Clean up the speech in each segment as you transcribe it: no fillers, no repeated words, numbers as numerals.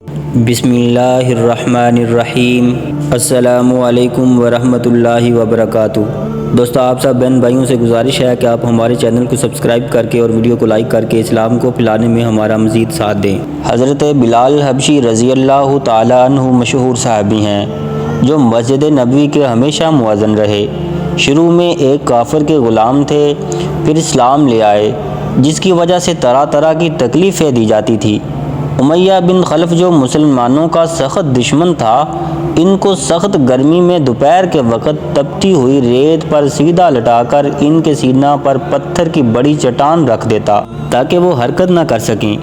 بسم اللہ الرحمن الرحیم۔ السلام علیکم ورحمۃ اللہ وبرکاتہ۔ دوستو، آپ سب بہن بھائیوں سے گزارش ہے کہ آپ ہمارے چینل کو سبسکرائب کر کے اور ویڈیو کو لائک کر کے اسلام کو پھیلانے میں ہمارا مزید ساتھ دیں۔ حضرت بلال حبشی رضی اللہ تعالیٰ عنہ مشہور صحابی ہیں جو مسجد نبوی کے ہمیشہ مؤذن رہے۔ شروع میں ایک کافر کے غلام تھے، پھر اسلام لے آئے، جس کی وجہ سے طرح طرح کی تکلیفیں دی جاتی تھی۔ امیہ بن خلف جو مسلمانوں کا سخت دشمن تھا، ان کو سخت گرمی میں دوپہر کے وقت تپتی ہوئی ریت پر سیدھا لٹا کر ان کے سینہ پر پتھر کی بڑی چٹان رکھ دیتا تاکہ وہ حرکت نہ کر سکیں،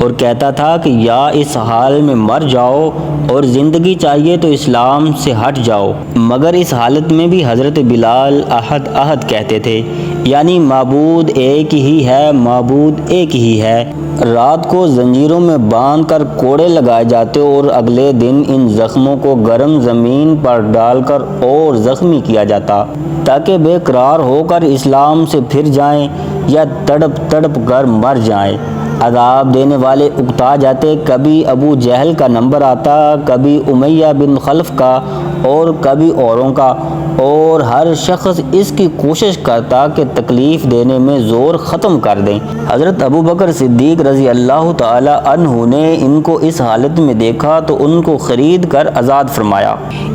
اور کہتا تھا کہ یا اس حال میں مر جاؤ اور زندگی چاہیے تو اسلام سے ہٹ جاؤ۔ مگر اس حالت میں بھی حضرت بلال احد احد کہتے تھے، یعنی معبود ایک ہی ہے، معبود ایک ہی ہے۔ رات کو زنجیروں میں باندھ کر کوڑے لگائے جاتے اور اگلے دن ان زخموں کو گرم زمین پر ڈال کر اور زخمی کیا جاتا تاکہ بے قرار ہو کر اسلام سے پھر جائیں یا تڑپ تڑپ کر مر جائیں۔ عذاب دینے والے اکتا جاتے، کبھی ابو جہل کا نمبر آتا، کبھی امیہ بن خلف کا اور کبھی اوروں کا، اور ہر شخص اس کی کوشش کرتا کہ تکلیف دینے میں زور ختم کر دیں۔ حضرت ابو بکر صدیق رضی اللہ تعالی عنہ نے ان کو اس حالت میں دیکھا تو ان کو خرید کر آزاد فرمایا،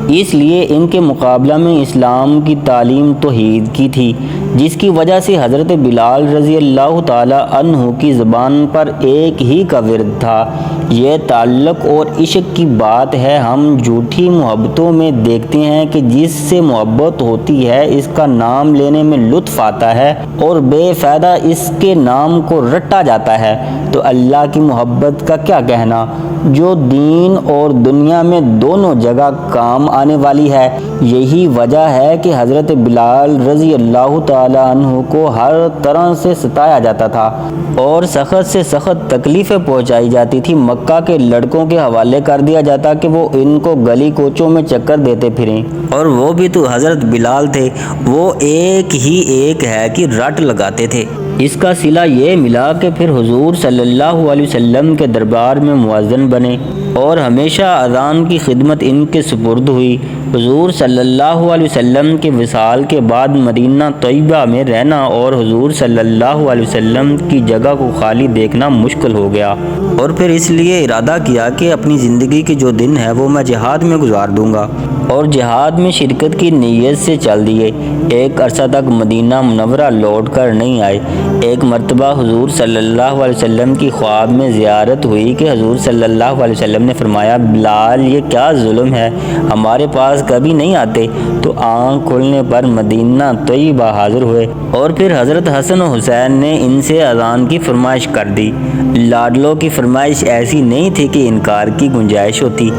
اس لیے ان کے مقابلہ میں اسلام کی تعلیم توحید کی تھی، جس کی وجہ سے حضرت بلال رضی اللہ تعالی عنہ کی زبان پر ایک ہی کا ورد تھا۔ یہ تعلق اور عشق کی بات ہے۔ ہم جھوٹی محبتوں میں دیکھتے ہیں کہ جس سے محبت ہوتی ہے اس کا نام لینے میں لطف آتا ہے اور بے فائدہ اس کے نام کو رٹا جاتا ہے، تو اللہ کی محبت کا کیا کہنا، جو دین اور دنیا میں دونوں جگہ کام آنے والی ہے۔ یہی وجہ ہے کہ حضرت بلال رضی اللہ تعالی عنہ کو ہر طرح سے ستایا جاتا تھا اور سخت سے سخت تکلیفیں پہنچائی جاتی تھی۔ مکہ کے لڑکوں کے حوالے کر دیا جاتا کہ وہ ان کو گلی کوچوں میں چکر دیتے پھریں، اور وہ بھی تو حضرت بلال تھے، وہ ایک ہی ایک ہے کہ رٹ لگاتے تھے۔ اس کا صلہ یہ ملا کہ پھر حضور صلی اللہ علیہ وسلم کے دربار میں مؤذن بنے اور ہمیشہ اذان کی خدمت ان کے سپرد ہوئی۔ حضور صلی اللہ علیہ وسلم کے وصال کے بعد مدینہ طیبہ میں رہنا اور حضور صلی اللہ علیہ وسلم کی جگہ کو خالی دیکھنا مشکل ہو گیا، اور پھر اس لیے ارادہ کیا کہ اپنی زندگی کے جو دن ہے وہ میں جہاد میں گزار دوں گا، اور جہاد میں شرکت کی نیت سے چل دیے۔ ایک عرصہ تک مدینہ منورہ لوٹ کر نہیں آئے۔ ایک مرتبہ حضور صلی اللہ علیہ وسلم کی خواب میں زیارت ہوئی کہ حضور صلی اللہ علیہ وسلم نے فرمایا، بلال یہ کیا ظلم ہے، ہمارے پاس کبھی نہیں آتے۔ تو آنکھ کھلنے پر مدینہ طیبہ حاضر ہوئے، اور پھر حضرت حسن و حسین نے ان سے اذان کی فرمائش کر دی۔ لاڈلوں کی فرمائش ایسی نہیں تھی کہ انکار کی گنجائش ہوتی۔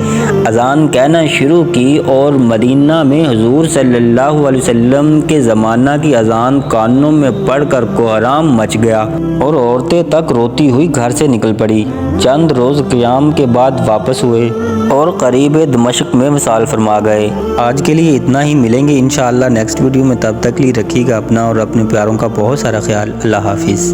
اذان کہنا شروع کی اور مدینہ میں حضور صلی اللہ علیہ وسلم کے زمانہ کی اذان کانوں میں پڑھ کر کوہرام مچ گیا، اور عورتیں تک روتی ہوئی گھر سے نکل پڑی۔ چند روز قیام کے بعد واپس ہوئے اور قریب دمشق میں وصال فرما گئے۔ آج کے لیے اتنا ہی، ملیں گے انشاءاللہ نیکسٹ ویڈیو میں، تب تک لیے رکھیے گا اپنا اور اپنے پیاروں کا بہت سارا خیال۔ اللہ حافظ۔